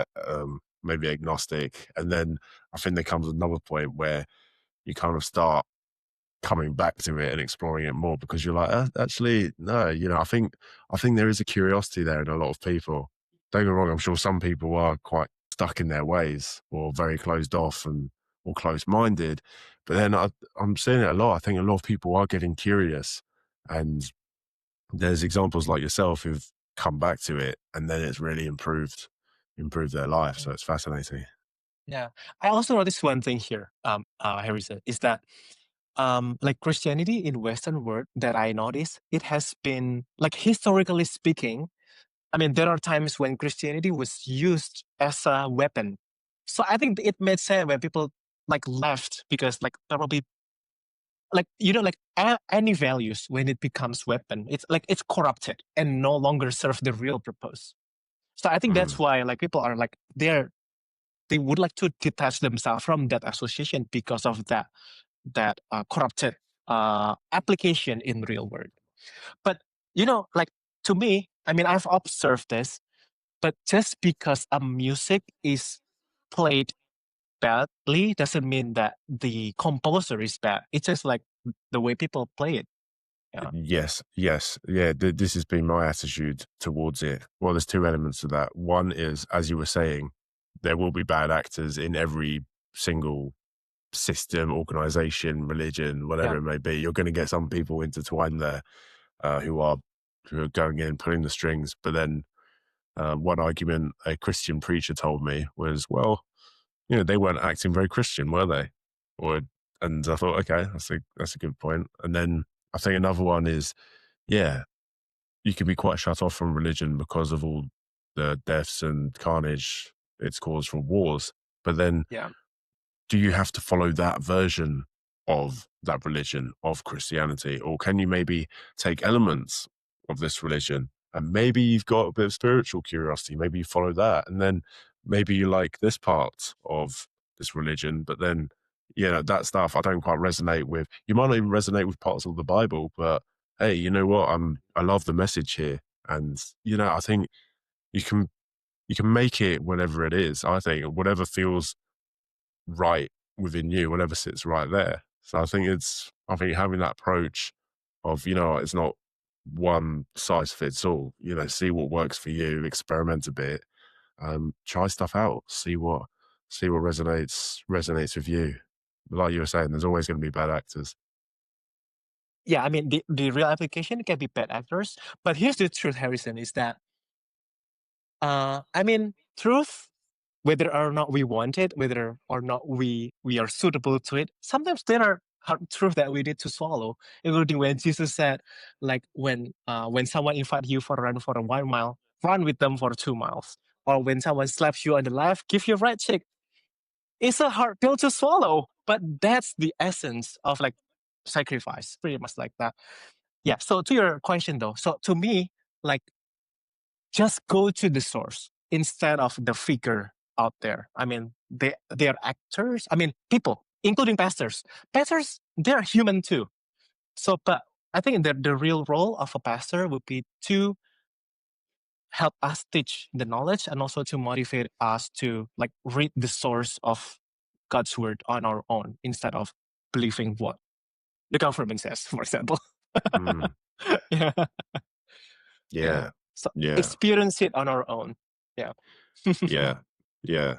maybe agnostic. And then I think there comes another point where you kind of start coming back to it and exploring it more because you're like, actually, no, I think there is a curiosity there in a lot of people. Don't get me wrong, I'm sure some people are quite stuck in their ways or very closed off or closed-minded. But then I'm seeing it a lot. I think a lot of people are getting curious, and there's examples like yourself who've come back to it, and then it's really improved their life. So it's fascinating. Yeah. I also noticed one thing here, Harrison, is that like Christianity in Western world that I noticed, it has been like historically speaking, I mean, there are times when Christianity was used as a weapon. So I think it made sense when people like left because like probably like like any values when it becomes weapon, it's like it's corrupted and no longer serve the real purpose. So I think that's why like people are like they would like to detach themselves from that association because of that corrupted application in real world. But like to me, I mean, I've observed this, but just because a music is played badly doesn't mean that the composer is bad. It's just like the way people play it. Yeah. Yes. Yeah. This has been my attitude towards it. Well, there's two elements to that. One is, as you were saying, there will be bad actors in every single system, organization, religion, whatever Yeah. it may be. You're going to get some people intertwined there who are going in, pulling the strings. But then one argument a Christian preacher told me was, well, they weren't acting very Christian, were they? And I thought, okay, that's a good point. And then I think another one is, yeah, you can be quite shut off from religion because of all the deaths and carnage it's caused from wars. But then Yeah. do you have to follow that version of that religion, of Christianity? Or can you maybe take elements of this religion and maybe you've got a bit of spiritual curiosity, maybe you follow that, and then maybe you like this part of this religion, but then, that stuff I don't quite resonate with. You might not even resonate with parts of the Bible, but hey, you know what? I love the message here. And, I think you can make it whatever it is. I think whatever feels right within you, whatever sits right there. So I think having that approach of, it's not one size fits all, see what works for you, experiment a bit, try stuff out, see what resonates with you. Like you were saying, there's always going to be bad actors. Yeah, I mean, the real application can be bad actors, but here's the truth, Harrison, is that, I mean, truth, whether or not we want it, whether or not we are suitable to it, sometimes there are hard truth that we need to swallow, including when Jesus said, like, when someone invite you for a run for a 1 mile, run with them for 2 miles. Or when someone slaps you on the left, give your right cheek. It's a hard pill to swallow, but that's the essence of like sacrifice, pretty much like that. Yeah. So to your question though, so to me, like just go to the source instead of the figure out there. I mean, they are actors. I mean, people, including pastors. Pastors, they're human too. So, but I think the real role of a pastor would be to help us teach the knowledge and also to motivate us to like read the source of God's word on our own instead of believing what the government says, for example. Mm, Yeah. Yeah. yeah, So yeah, experience it on our own. Yeah. yeah, yeah.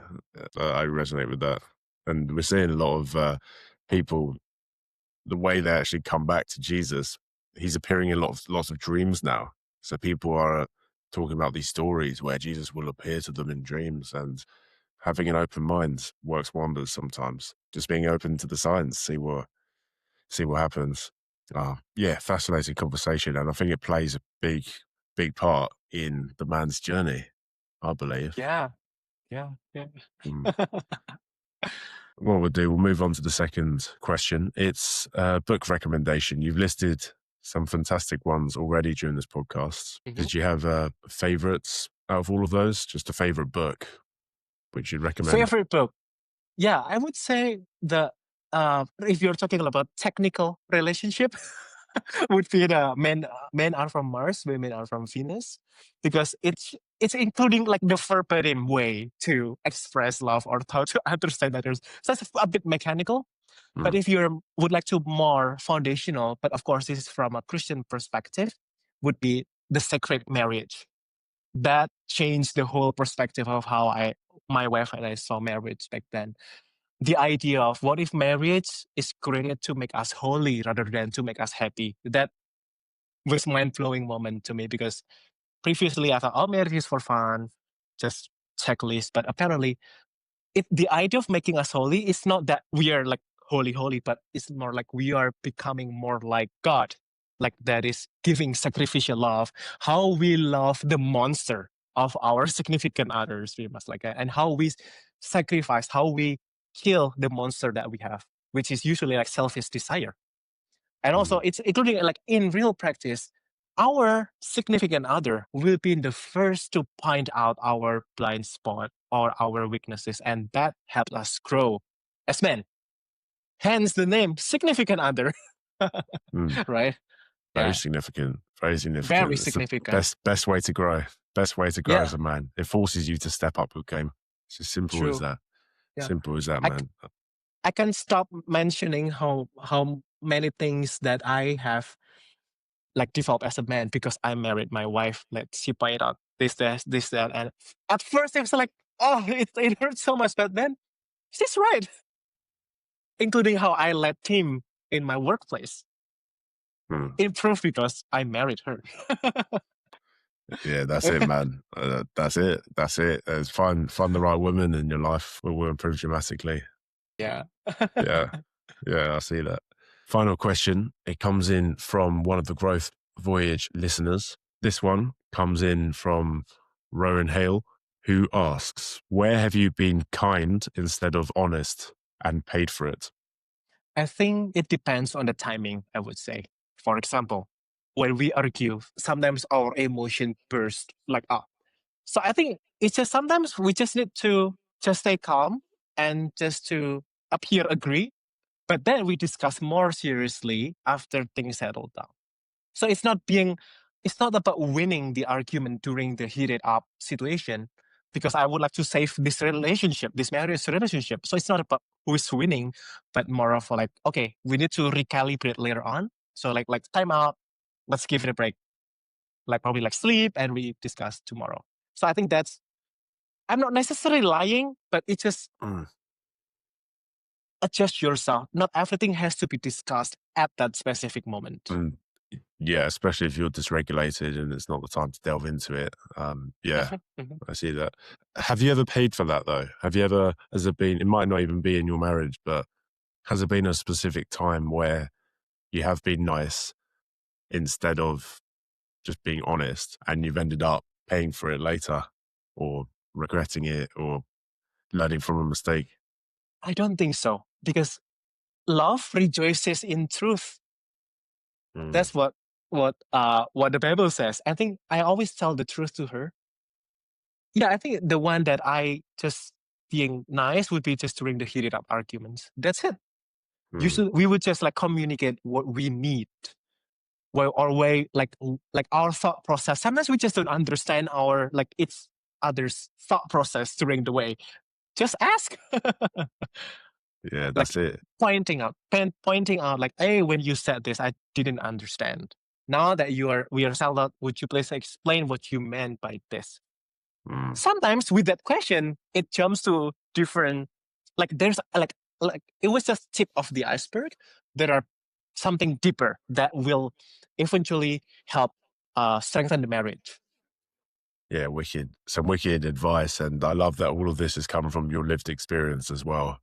I resonate with that. And we're seeing a lot of people, the way they actually come back to Jesus, he's appearing in lots of dreams now. So people are talking about these stories where Jesus will appear to them in dreams, and having an open mind works wonders sometimes. Just being open to the signs, see what happens. Yeah, fascinating conversation, and I think it plays a big part in the man's journey, I believe. Yeah. Yeah. Yeah. Mm. What we'll do, we'll move on to the second question. It's a book recommendation. You've listed some fantastic ones already during this podcast. Mhm. Did you have favorites out of all of those? Just a favorite book which you'd recommend? Favorite book? Yeah, I would say if you're talking about technical relationship, would be the men are from Mars, women are from Venus, because it's including like the verbatim way to express love or how to understand others. So it's a bit mechanical. But Mm. if you would like to more foundational, but of course this is from a Christian perspective, would be the sacred marriage. That changed the whole perspective of how I my wife and I saw marriage back then, the idea of what if marriage is created to make us holy rather than to make us happy. That was mind-blowing moment to me because previously I thought, oh, marriage is for fun, just checklist. But apparently, the idea of making us holy is not that we are like holy, but it's more like we are becoming more like God, like that is giving sacrificial love. How we love the monster of our significant others, we must like that, and how we sacrifice, how we kill the monster that we have, which is usually like selfish desire. And also, it's including like in real practice, our significant other will be the first to point out our blind spot or our weaknesses, and that helps us grow as men. Hence the name significant other, Mm. right? Very Yeah, significant. Very significant. very It's the significant. best way to grow. Best way to grow Yeah, as a man. It forces you to step up your game. It's as simple as true. that. Yeah, Simple as that, I, man. I can stop mentioning how many things that I have like developed as a man because I married my wife. Like she pointed out this, that. And at first it was like, oh, it hurts so much. But then she's right, including how I led team in my workplace. Mm. Improved because I married her. Yeah, that's it, man. That's it. That's it. Find the right woman and your life will improve dramatically. Yeah. Yeah. Yeah, I see that. Final question. It comes in from one of the Growth Voyage listeners. This one comes in from Rowan Hale, who asks, where have you been kind instead of honest and paid for it? I think it depends on the timing, I would say. For example, when we argue, sometimes our emotion burst like up. So I think it's just sometimes we just need to just stay calm and just to appear agree. But then we discuss more seriously after things settle down. So it's not about winning the argument during the heated up situation, because I would like to save this relationship, this marriage relationship. So it's not about who is winning, but more of like, okay, we need to recalibrate later on. So like time out, let's give it a break. Like probably like sleep and we discuss tomorrow. So I think I'm not necessarily lying, but it's just adjust yourself. Not everything has to be discussed at that specific moment. Mm, yeah, especially if you're dysregulated and it's not the time to delve into it. Yeah, Mhm. I see that. Have you ever paid for that though? Has there been, it might not even be in your marriage, but has there been a specific time where you have been nice instead of just being honest and you've ended up paying for it later or regretting it or learning from a mistake? I don't think so, because love rejoices in truth. Mm, That's what the Bible says. I think I always tell the truth to her. Yeah, I think the one that I just being nice would be just during the heated up arguments. That's it. mm. Usually we would just like communicate what we need. Well, our way, like our thought process. Sometimes we just don't understand our like it's others' thought process during the way. Just ask. Yeah, Like that's it. pointing out like, hey, when you said this, I didn't understand. Now that we are settled out, would you please explain what you meant by this? Mm. Sometimes with that question, it jumps to different, like there's like it was just tip of the iceberg. There are something deeper that will eventually help strengthen the marriage. Yeah, wicked. Some wicked advice. And I love that all of this has come from your lived experience as well,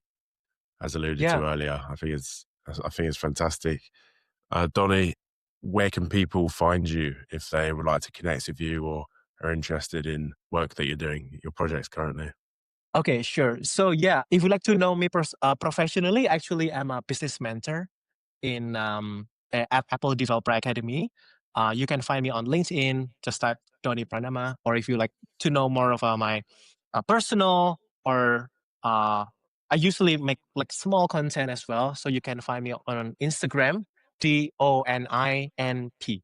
as alluded to Yeah. earlier. I think it's fantastic. Donny, where can people find you if they would like to connect with you or are interested in work that you're doing, your projects currently? Okay, sure. So yeah, if you'd like to know me professionally, actually, I'm a business mentor in at Apple Developer Academy. You can find me on LinkedIn. Just type Doni Pranama. Or if you like to know more of my personal or I usually make like small content as well. So you can find me on Instagram, DONINP.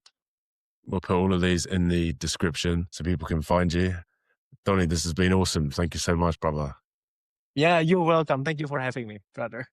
We'll put all of these in the description so people can find you. Donny, this has been awesome. Thank you so much, brother. Yeah, you're welcome. Thank you for having me, brother.